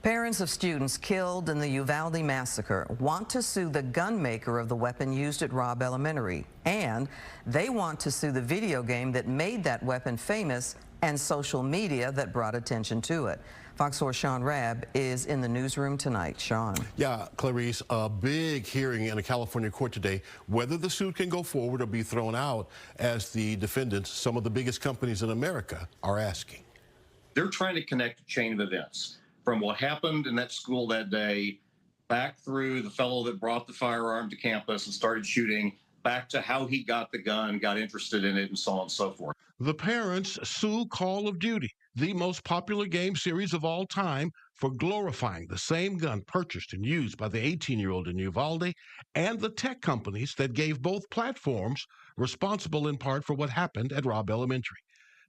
Parents of students killed in the Uvalde massacre want to sue the gun maker of the weapon used at Robb Elementary, and they want to sue the video game that made that weapon famous and social media that brought attention to it. Fox 4's Sean Rabb is in the newsroom tonight. Sean. Yeah, Clarice, a big hearing in a California court today, whether the suit can go forward or be thrown out, as the defendants, some of the biggest companies in America, are asking. They're trying to connect a chain of events from what happened in that school that day, back through the fellow that brought the firearm to campus and started shooting, back to how he got the gun, got interested in it, and so on and so forth. The parents sue Call of Duty, the most popular game series of all time, for glorifying the same gun purchased and used by the 18-year-old in Uvalde, and the tech companies that gave both platforms, responsible in part for what happened at Robb Elementary.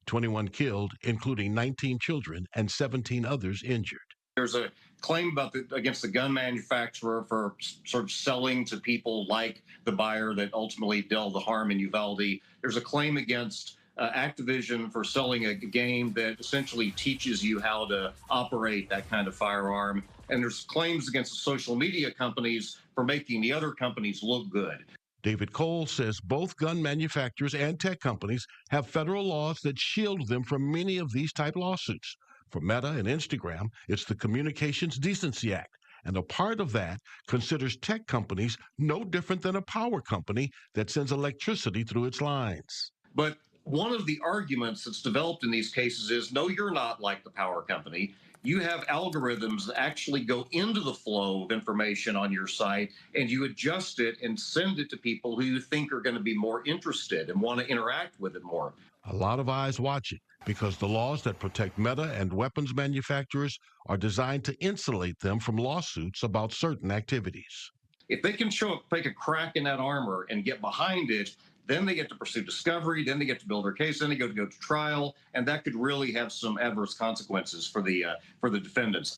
21 killed, including 19 children and 17 others injured. There's a claim against the gun manufacturer for sort of selling to people like the buyer that ultimately dealt the harm in Uvalde. There's a claim against Activision for selling a game that essentially teaches you how to operate that kind of firearm. And there's claims against the social media companies for making the other companies look good. David Cole says both gun manufacturers and tech companies have federal laws that shield them from many of these type lawsuits. For Meta and Instagram, it's the Communications Decency Act, and a part of that considers tech companies no different than a power company that sends electricity through its lines. But one of the arguments that's developed in these cases is, no, you're not like the power company. You have algorithms that actually go into the flow of information on your site, and you adjust it and send it to people who you think are going to be more interested and want to interact with it more. A lot of eyes watching, because the laws that protect Meta and weapons manufacturers are designed to insulate them from lawsuits about certain activities. If they can make a crack in that armor and get behind it, then they get to pursue discovery, then they get to build their case, then they go to trial, and that could really have some adverse consequences for the defendants.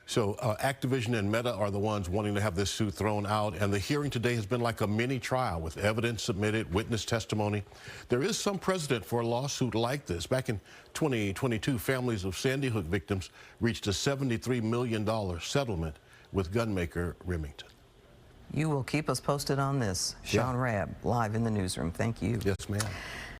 So Activision and Meta are the ones wanting to have this suit thrown out, and the hearing today has been like a mini trial with evidence submitted, witness testimony. There is some precedent for a lawsuit like this. Back in 2022, families of Sandy Hook victims reached a $73 million settlement with gunmaker Remington. You will keep us posted on this. Sean Rabb, live in the newsroom. Thank you. Yes, ma'am.